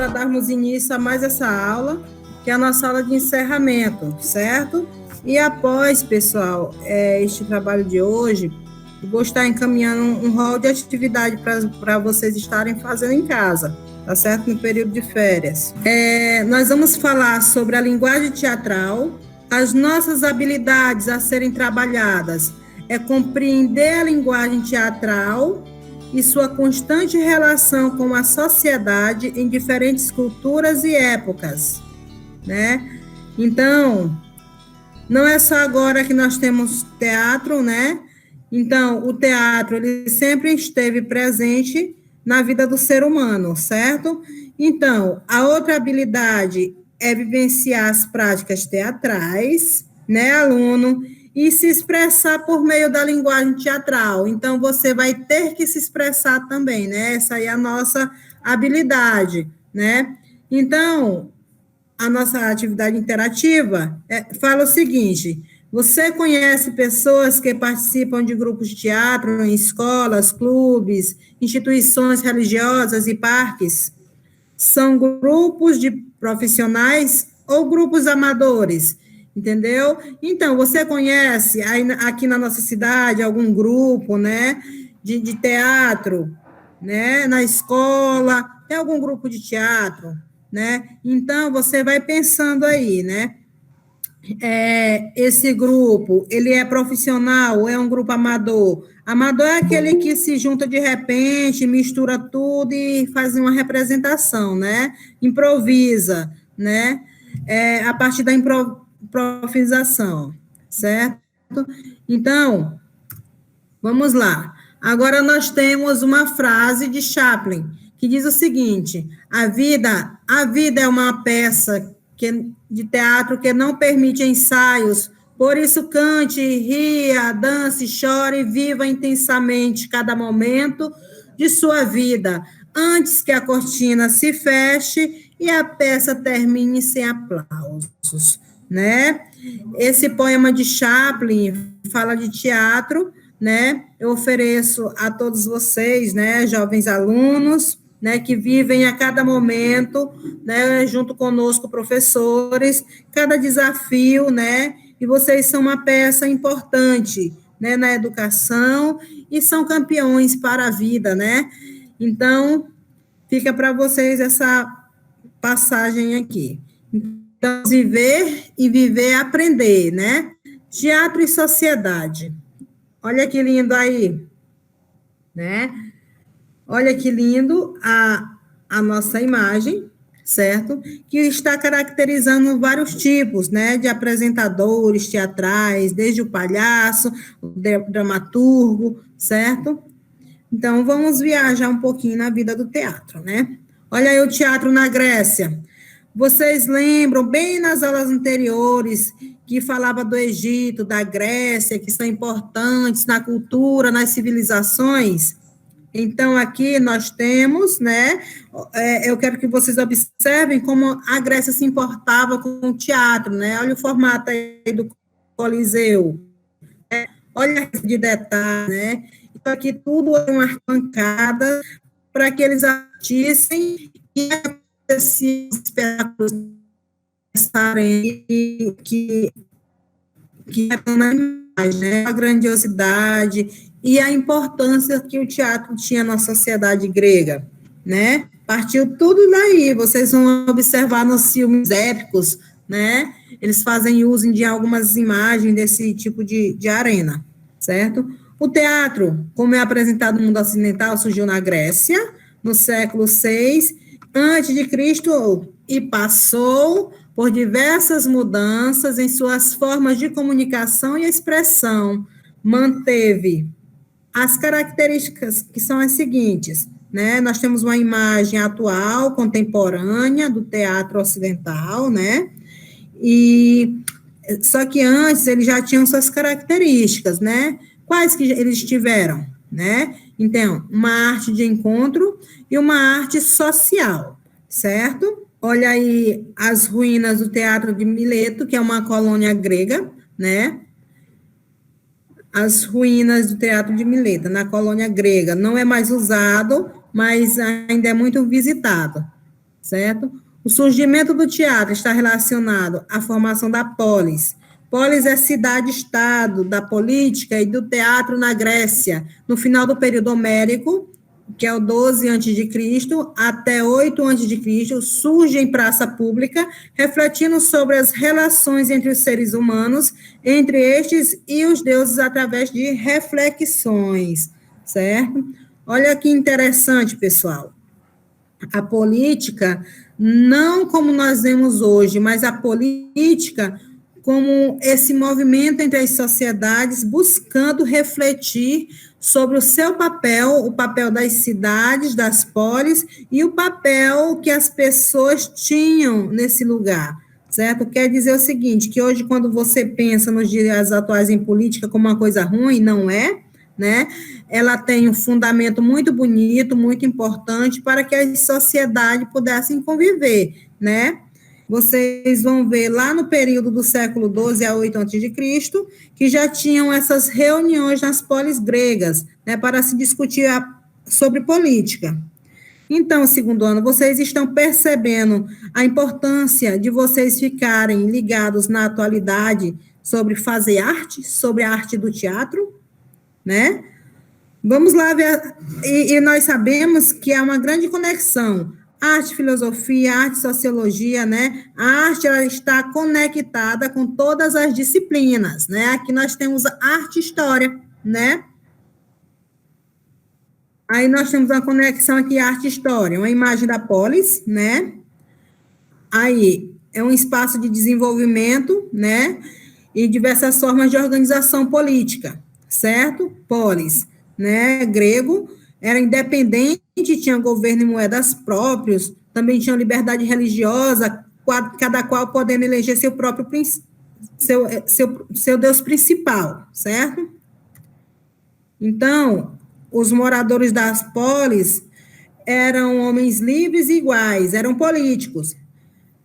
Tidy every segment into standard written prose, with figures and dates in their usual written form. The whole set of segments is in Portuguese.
darmos início a mais essa aula, que é a nossa aula de encerramento, certo? E após, pessoal, este trabalho de hoje, vou estar encaminhando um rol de atividade para vocês estarem fazendo em casa, tá certo? No período de férias. Nós vamos falar sobre a linguagem teatral, as nossas habilidades a serem trabalhadas compreender a linguagem teatral e sua constante relação com a sociedade em diferentes culturas e épocas, né? Então, não é só agora que nós temos teatro, né? Então, o teatro, ele sempre esteve presente na vida do ser humano, certo? Então, a outra habilidade é vivenciar as práticas teatrais, né, aluno? E se expressar por meio da linguagem teatral. Então, você vai ter que se expressar também, né? Essa aí é a nossa habilidade, né? Então, a nossa atividade interativa fala o seguinte: você conhece pessoas que participam de grupos de teatro em escolas, clubes, instituições religiosas e parques? São grupos de profissionais ou grupos amadores? Entendeu? Então, você conhece aí, aqui na nossa cidade algum grupo, né, de teatro, né, na escola, tem algum grupo de teatro, né? Então, você vai pensando aí, né? Esse grupo, ele é profissional ou é um grupo amador? Amador é aquele que se junta de repente, mistura tudo e faz uma representação, né? Improvisa, né? A partir da improvisação, certo? Então, vamos lá. Agora nós temos uma frase de Chaplin que diz o seguinte: a vida é uma peça de teatro que não permite ensaios, por isso cante, ria, dance, chore, viva intensamente cada momento de sua vida, antes que a cortina se feche e a peça termine sem aplausos, né? Esse poema de Chaplin fala de teatro, né? Eu ofereço a todos vocês, né, jovens alunos, né, que vivem a cada momento, né, junto conosco, professores, cada desafio, né, e vocês são uma peça importante, né, na educação e são campeões para a vida, né? Então, fica para vocês essa passagem aqui. Então, viver, aprender, né? Teatro e sociedade. Olha que lindo aí, né? Olha que lindo a nossa imagem, certo? Que está caracterizando vários tipos, né? De apresentadores teatrais, desde o palhaço, o dramaturgo, certo? Então, vamos viajar um pouquinho na vida do teatro, né? Olha aí o teatro na Grécia. Vocês lembram, bem nas aulas anteriores, que falava do Egito, da Grécia, que são importantes na cultura, nas civilizações? Então, aqui nós temos, né? Eu quero que vocês observem como a Grécia se importava com o teatro, né? Olha o formato aí do Coliseu. Olha de detalhe, né? Então, aqui tudo é uma arquibancada para que eles assistissem e esses espetáculos que é na imagem, né? A grandiosidade e a importância que o teatro tinha na sociedade grega, né? Partiu tudo daí, vocês vão observar nos filmes épicos, né? Eles fazem uso de algumas imagens desse tipo de arena, certo? O teatro, como é apresentado no mundo ocidental, surgiu na Grécia, no século VI antes de Cristo, e passou por diversas mudanças em suas formas de comunicação e expressão. Manteve as características que são as seguintes, né? Nós temos uma imagem atual, contemporânea, do teatro ocidental, né? Só que antes eles já tinham suas características, né? Quais que eles tiveram, né? Então, uma arte de encontro e uma arte social, certo? Olha aí as ruínas do Teatro de Mileto, que é uma colônia grega, né? As ruínas do Teatro de Mileto, na colônia grega. Não é mais usado, mas ainda é muito visitado, certo? O surgimento do teatro está relacionado à formação da polis. Polis é cidade-estado da política e do teatro na Grécia, no final do período homérico, que é o 12 a.C., até 8 a.C., surge em praça pública, refletindo sobre as relações entre os seres humanos, entre estes e os deuses, através de reflexões, certo? Olha que interessante, pessoal. A política, não como nós vemos hoje, mas a política como esse movimento entre as sociedades buscando refletir sobre o seu papel, o papel das cidades, das polis, e o papel que as pessoas tinham nesse lugar, certo? Quer dizer o seguinte, que hoje, quando você pensa nos dias atuais em política como uma coisa ruim, não é, né? Ela tem um fundamento muito bonito, muito importante, para que a sociedade pudessem conviver, né? Vocês vão ver lá no período do século XII a 8 a.C., que já tinham essas reuniões nas polis gregas, né, para se discutir sobre política. Então, segundo ano, vocês estão percebendo a importância de vocês ficarem ligados na atualidade sobre fazer arte, sobre a arte do teatro, né? Vamos lá ver, e nós sabemos que há uma grande conexão, arte, filosofia, arte, sociologia, né? A arte, ela está conectada com todas as disciplinas, né? Aqui nós temos a arte e história, né? Aí nós temos uma conexão aqui, arte e história, uma imagem da polis, né? Aí, é um espaço de desenvolvimento, né? E diversas formas de organização política, certo? Polis, né? Grego, era independente, tinha governo e moedas próprios, também tinha liberdade religiosa, cada qual podendo eleger seu próprio seu Deus principal, certo? Então, os moradores das polis eram homens livres e iguais, eram políticos.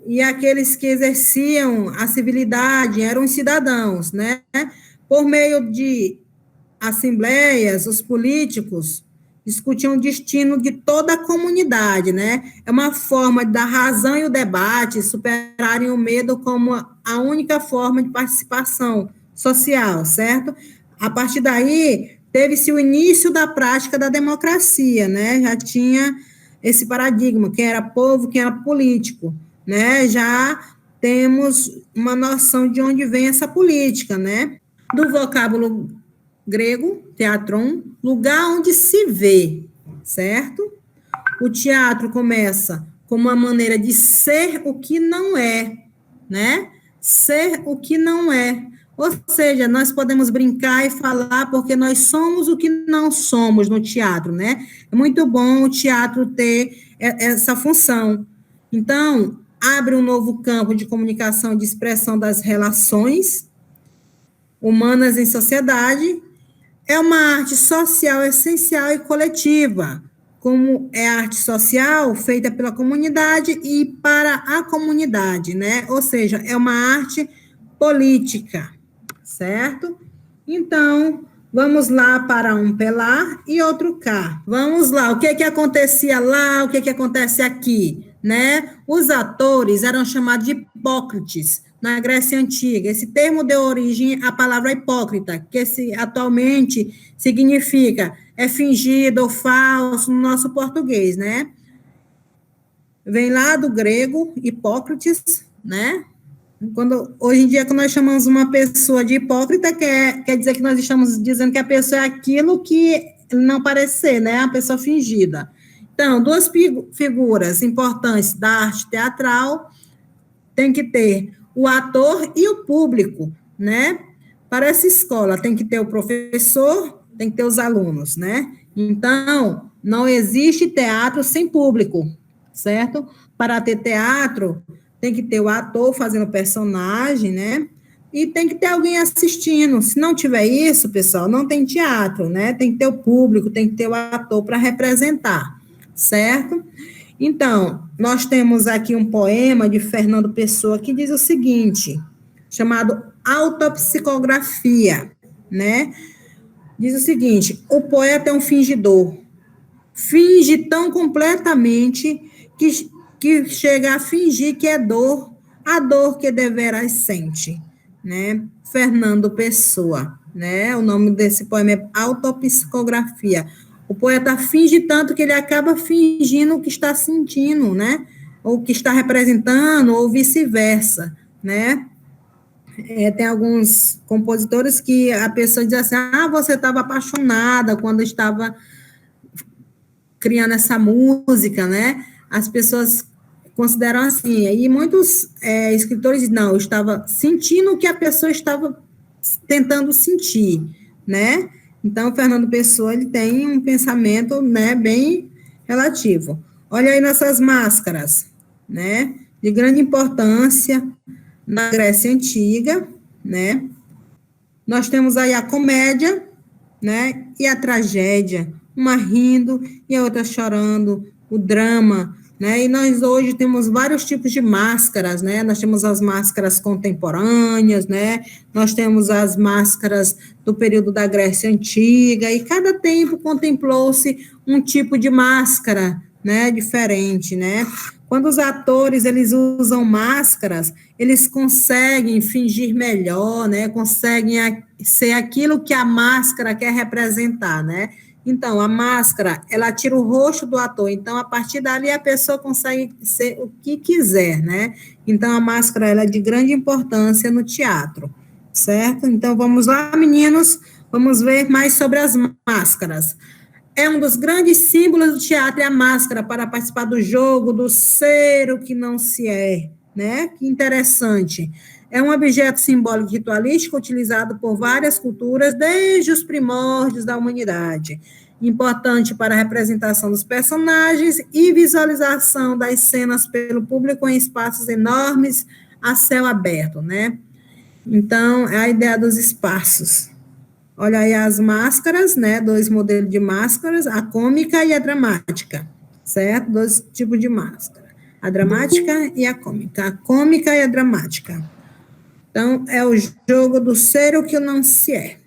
E aqueles que exerciam a civilidade eram os cidadãos, né? Por meio de assembleias, os políticos discutiam o destino de toda a comunidade, né? É uma forma da razão e o debate superarem o medo como a única forma de participação social, certo? A partir daí, teve-se o início da prática da democracia, né? Já tinha esse paradigma, quem era povo, quem era político, né? Já temos uma noção de onde vem essa política, né? Do vocábulo grego, teatron, lugar onde se vê, certo? O teatro começa como uma maneira de ser o que não é, né? Ser o que não é. Ou seja, nós podemos brincar e falar porque nós somos o que não somos no teatro, né? É muito bom o teatro ter essa função. Então, abre um novo campo de comunicação e de expressão das relações humanas em sociedade. É uma arte social essencial e coletiva, como é a arte social feita pela comunidade e para a comunidade, né? Ou seja, é uma arte política, certo? Então, vamos lá para um P lá e outro cá. Vamos lá, o que acontecia lá, o que acontece aqui, né? Os atores eram chamados de hipócrites na Grécia Antiga. Esse termo deu origem à palavra hipócrita, que atualmente significa fingido ou falso no nosso português, né? Vem lá do grego, hipócrites, né? Hoje em dia, quando nós chamamos uma pessoa de hipócrita, quer dizer que nós estamos dizendo que a pessoa é aquilo que não parece ser, né? A pessoa fingida. Então, duas figuras importantes da arte teatral tem que ter o ator e o público, né? Para essa escola, tem que ter o professor, tem que ter os alunos, né? Então, não existe teatro sem público, certo? Para ter teatro, tem que ter o ator fazendo personagem, né? E tem que ter alguém assistindo. Se não tiver isso, pessoal, não tem teatro, né? Tem que ter o público, tem que ter o ator para representar, certo? Então, nós temos aqui um poema de Fernando Pessoa que diz o seguinte, chamado Autopsicografia, né? Diz o seguinte: o poeta é um fingidor, finge tão completamente que que chega a fingir que é dor, a dor que deverás sente, né? Fernando Pessoa, né? O nome desse poema é Autopsicografia. O poeta finge tanto que ele acaba fingindo o que está sentindo, né? Ou que está representando, ou vice-versa, né? Tem alguns compositores que a pessoa diz assim, você estava apaixonada quando estava criando essa música, né? As pessoas consideram assim, e muitos escritores dizem, não, eu estava sentindo o que a pessoa estava tentando sentir, né? Então, o Fernando Pessoa, ele tem um pensamento, né, bem relativo. Olha aí nossas máscaras, né, de grande importância na Grécia Antiga, né? Nós temos aí a comédia, né, e a tragédia, uma rindo e a outra chorando, o drama, né, e nós hoje temos vários tipos de máscaras, né, nós temos as máscaras contemporâneas, né, nós temos as máscaras do período da Grécia Antiga, e cada tempo contemplou-se um tipo de máscara, né, diferente, né. Quando os atores, eles usam máscaras, eles conseguem fingir melhor, né, conseguem ser aquilo que a máscara quer representar, né. Então, a máscara, ela tira o rosto do ator, então, a partir dali, a pessoa consegue ser o que quiser, né. Então, a máscara, ela é de grande importância no teatro, certo? Então, vamos lá, meninos, vamos ver mais sobre as máscaras. É um dos grandes símbolos do teatro, é a máscara, para participar do jogo, do ser o que não se é, né? Que interessante. É um objeto simbólico ritualístico utilizado por várias culturas desde os primórdios da humanidade. Importante para a representação dos personagens e visualização das cenas pelo público em espaços enormes a céu aberto, né? Então, é a ideia dos espaços. Olha aí as máscaras, né? 2 modelos de máscaras, a cômica e a dramática, certo? 2 tipos de máscara. A dramática e a cômica. A cômica e a dramática. Então, é o jogo do ser o que não se é.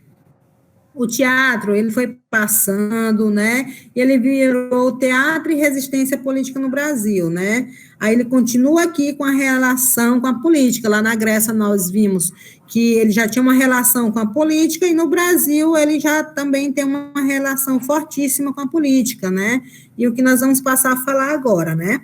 O teatro, ele foi passando, né? Ele virou teatro e resistência política no Brasil, né? Aí ele continua aqui com a relação com a política. Lá na Grécia nós vimos que ele já tinha uma relação com a política e no Brasil ele já também tem uma relação fortíssima com a política, né? E o que nós vamos passar a falar agora, né?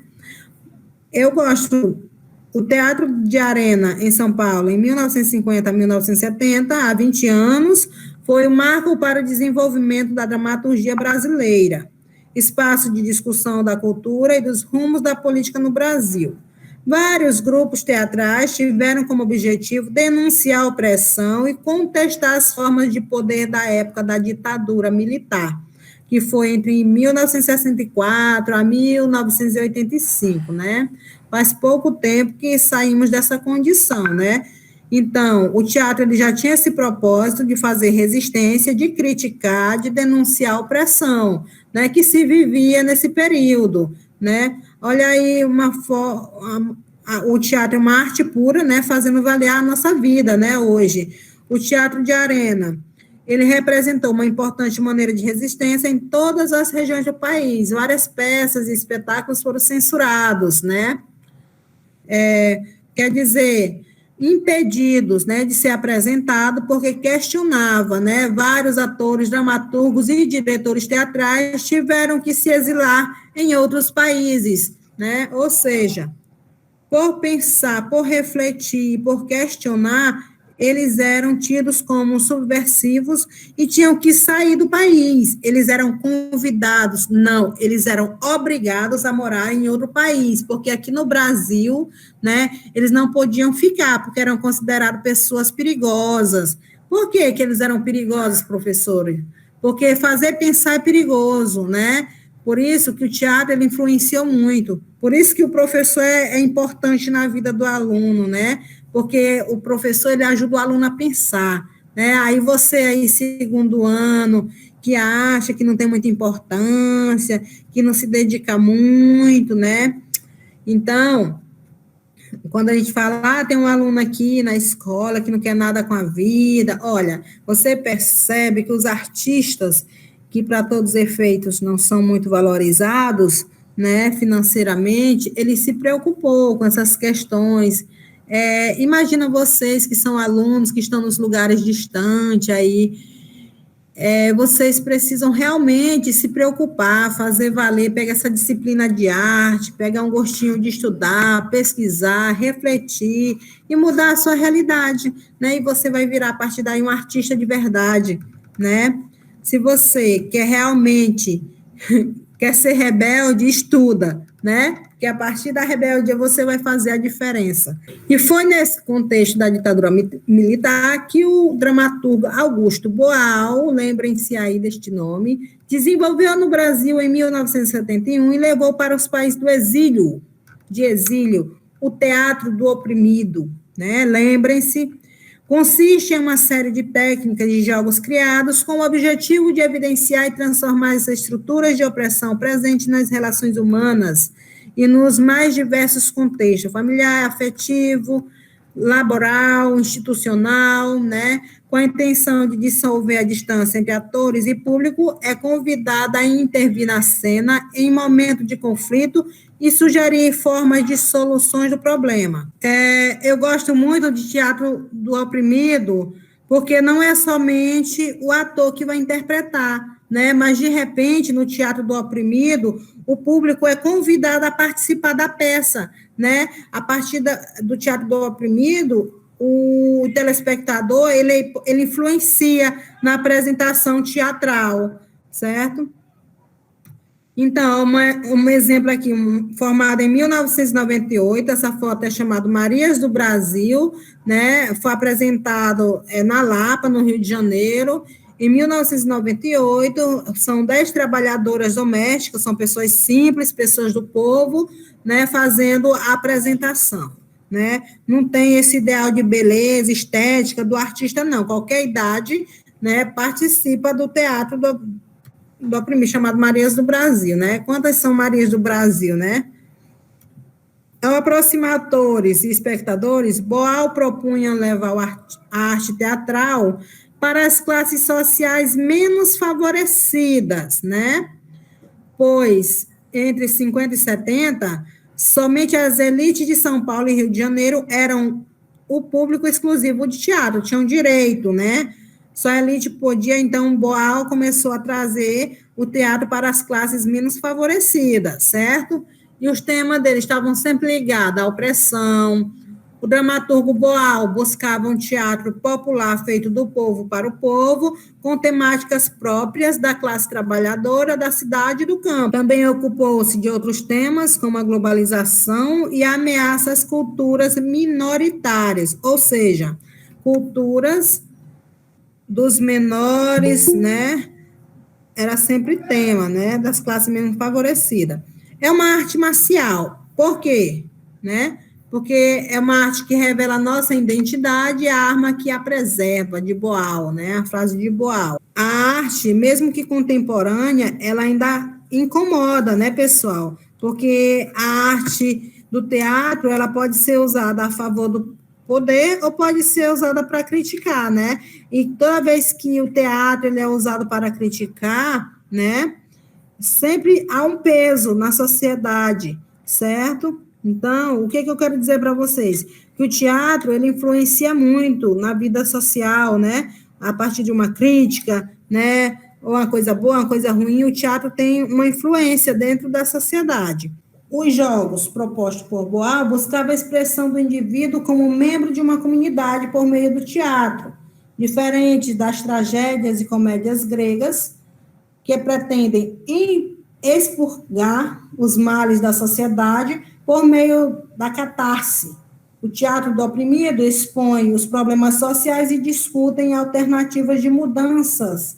Eu gosto o Teatro de Arena em São Paulo em 1950 a 1970, há 20 anos, foi um marco para o desenvolvimento da dramaturgia brasileira, espaço de discussão da cultura e dos rumos da política no Brasil. Vários grupos teatrais tiveram como objetivo denunciar a opressão e contestar as formas de poder da época da ditadura militar, que foi entre 1964 a 1985, né? Faz pouco tempo que saímos dessa condição, né? Então, o teatro ele já tinha esse propósito de fazer resistência, de criticar, de denunciar a opressão, né, que se vivia nesse período, né? Olha aí o teatro é uma arte pura, né, fazendo valer a nossa vida, né, hoje. O Teatro de Arena, ele representou uma importante maneira de resistência em todas as regiões do país. Várias peças e espetáculos foram censurados, né? Quer dizer, impedidos, né, de ser apresentado porque questionava, né, vários atores, dramaturgos e diretores teatrais tiveram que se exilar em outros países, né, ou seja, por pensar, por refletir, por questionar, eles eram tidos como subversivos e tinham que sair do país. Eles eram convidados, não, eles eram obrigados a morar em outro país, porque aqui no Brasil, né, eles não podiam ficar, porque eram considerados pessoas perigosas. Por que que eles eram perigosos, professores? Porque fazer pensar é perigoso, né? Por isso que o teatro ele influenciou muito. Por isso que o professor é importante na vida do aluno, né? Porque o professor ele ajuda o aluno a pensar, né? Aí você aí segundo ano que acha que não tem muita importância, que não se dedica muito, né? Então, quando a gente fala, tem um aluno aqui na escola que não quer nada com a vida, olha, você percebe que os artistas, que para todos os efeitos não são muito valorizados, né, financeiramente, ele se preocupou com essas questões. Imagina vocês que são alunos, que estão nos lugares distantes aí, vocês precisam realmente se preocupar, fazer valer, pegar essa disciplina de arte, pegar um gostinho de estudar, pesquisar, refletir e mudar a sua realidade, né? E você vai virar, a partir daí, um artista de verdade, né? Se você quer realmente quer ser rebelde, estuda, né? Que a partir da rebeldia você vai fazer a diferença. E foi nesse contexto da ditadura militar que o dramaturgo Augusto Boal, lembrem-se aí deste nome, desenvolveu no Brasil em 1971 e levou para os países do exílio, o teatro do oprimido, né? Lembrem-se, consiste em uma série de técnicas de jogos criados com o objetivo de evidenciar e transformar as estruturas de opressão presentes nas relações humanas e nos mais diversos contextos, familiar, afetivo, laboral, institucional, né? Com a intenção de dissolver a distância entre atores e público, é convidada a intervir na cena em momento de conflito e sugerir formas de soluções do problema. Eu gosto muito de teatro do oprimido, porque não é somente o ator que vai interpretar, né? Mas, de repente, no teatro do oprimido, o público é convidado a participar da peça, né? A partir do teatro do oprimido, o telespectador, ele influencia na apresentação teatral, certo? Então, um exemplo aqui, formada em 1998, essa foto é chamada Marias do Brasil, né? Foi apresentado na Lapa, no Rio de Janeiro. Em 1998, são 10 trabalhadoras domésticas, são pessoas simples, pessoas do povo, né? Fazendo a apresentação, né? Não tem esse ideal de beleza, estética do artista, não. Qualquer idade, né? Participa do teatro do oprimido, chamado Marias do Brasil, né? Quantas são Marias do Brasil, né? Ao aproximar atores e espectadores, Boal propunha levar a arte teatral para as classes sociais menos favorecidas, né? Pois, entre 50 e 70, somente as elites de São Paulo e Rio de Janeiro eram o público exclusivo de teatro, tinham direito, né? Só a elite podia, então, Boal começou a trazer o teatro para as classes menos favorecidas, certo? E os temas dele estavam sempre ligados à opressão. O dramaturgo Boal buscava um teatro popular feito do povo para o povo, com temáticas próprias da classe trabalhadora, da cidade e do campo. Também ocupou-se de outros temas, como a globalização e a ameaça às culturas minoritárias, ou seja, culturas dos menores, né? Era sempre tema, né? Das classes menos favorecidas. É uma arte marcial. Por quê? Né? Porque é uma arte que revela a nossa identidade e a arma que a preserva, de Boal, né? A frase de Boal. A arte, mesmo que contemporânea, ela ainda incomoda, né, pessoal? Porque a arte do teatro, ela pode ser usada a favor do poder ou pode ser usada para criticar, né? E toda vez que o teatro ele é usado para criticar, né? Sempre há um peso na sociedade, certo? Então, o que eu quero dizer para vocês? Que o teatro, ele influencia muito na vida social, né? A partir de uma crítica, né? Ou uma coisa boa, uma coisa ruim, o teatro tem uma influência dentro da sociedade. Os jogos propostos por Boal buscavam a expressão do indivíduo como membro de uma comunidade por meio do teatro, diferente das tragédias e comédias gregas, que pretendem expurgar os males da sociedade por meio da catarse. O teatro do oprimido expõe os problemas sociais e discutem alternativas de mudanças,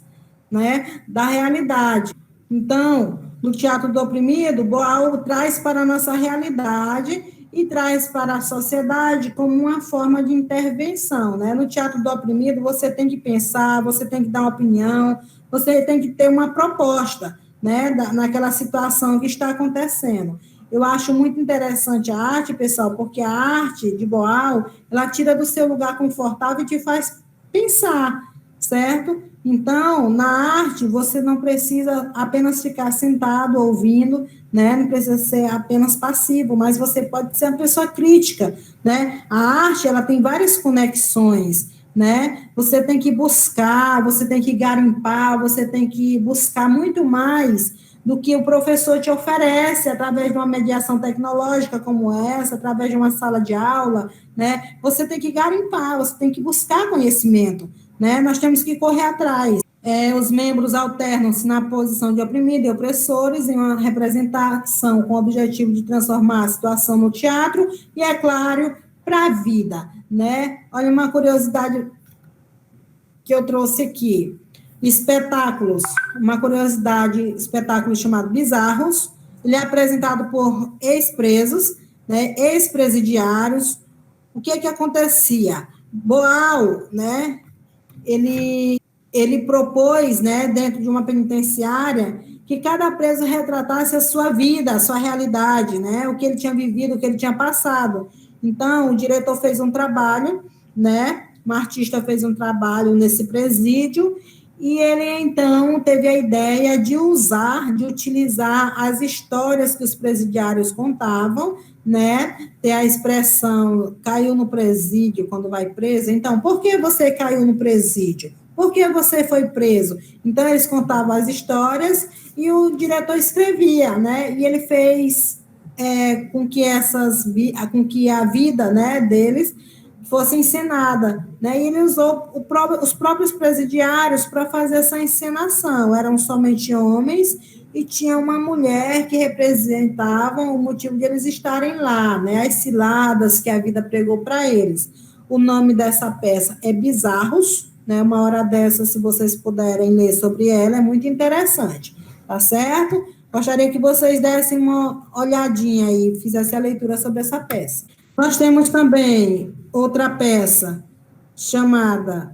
né, da realidade. Então, no teatro do oprimido, Boal traz para a nossa realidade e traz para a sociedade como uma forma de intervenção, né? No teatro do oprimido, você tem que pensar, você tem que dar uma opinião, você tem que ter uma proposta, né, naquela situação que está acontecendo. Eu acho muito interessante a arte, pessoal, porque a arte de Boal, ela tira do seu lugar confortável e te faz pensar, certo? Então, na arte, você não precisa apenas ficar sentado ouvindo, né? Não precisa ser apenas passivo, mas você pode ser uma pessoa crítica, né? A arte, ela tem várias conexões, né? Você tem que buscar, você tem que garimpar, você tem que buscar muito mais do que o professor te oferece através de uma mediação tecnológica como essa, através de uma sala de aula, né? Você tem que garimpar, você tem que buscar conhecimento, né? Nós temos que correr atrás. Os membros alternam-se na posição de oprimido e opressores em uma representação com o objetivo de transformar a situação no teatro e, é claro, para a vida, né? Olha uma curiosidade que eu trouxe aqui. Espetáculos, uma curiosidade, espetáculo chamado Bizarros. Ele é apresentado por ex-presos, né, ex-presidiários. O que acontecia? Boal, né, ele propôs, né, dentro de uma penitenciária, que cada preso retratasse a sua vida, a sua realidade, né, o que ele tinha vivido, o que ele tinha passado. Então, o diretor fez um trabalho, né, um artista fez um trabalho nesse presídio, e ele, então, teve a ideia de utilizar as histórias que os presidiários contavam, né, ter a expressão, caiu no presídio quando vai preso. Então, por que você caiu no presídio? Por que você foi preso? Então, eles contavam as histórias e o diretor escrevia, né, e ele fez com que a vida, né, deles fosse encenada, né? E ele usou os próprios presidiários para fazer essa encenação. Eram somente homens e tinha uma mulher que representava o motivo de eles estarem lá, né? As ciladas que a vida pregou para eles. O nome dessa peça é Bizarros, né? Uma hora dessa, se vocês puderem ler sobre ela, é muito interessante, tá certo? Gostaria que vocês dessem uma olhadinha aí, fizessem a leitura sobre essa peça. Nós temos também outra peça chamada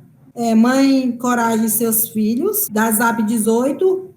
Mãe, Coragem e Seus Filhos, da ZAP 18,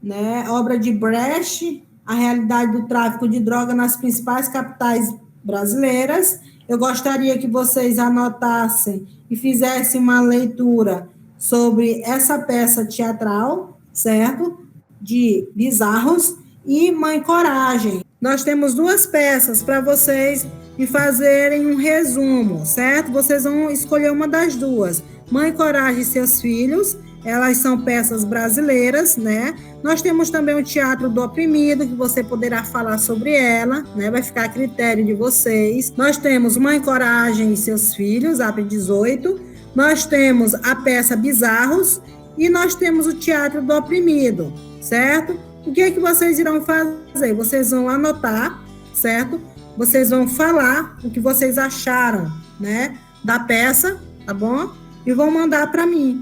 né? Obra de Brecht, a realidade do tráfico de droga nas principais capitais brasileiras. Eu gostaria que vocês anotassem e fizessem uma leitura sobre essa peça teatral, certo? De Bizarros e Mãe Coragem. Nós temos duas peças para vocês me fazerem um resumo, certo? Vocês vão escolher uma das duas. Mãe Coragem e Seus Filhos, elas são peças brasileiras, né? Nós temos também o Teatro do Oprimido, que você poderá falar sobre ela, né? Vai ficar a critério de vocês. Nós temos Mãe Coragem e Seus Filhos, AP 18. Nós temos a peça Bizarros e nós temos o Teatro do Oprimido, certo? O que é que vocês irão fazer? Vocês vão anotar, certo? Vocês vão falar o que vocês acharam, né, da peça, tá bom? E vão mandar para mim.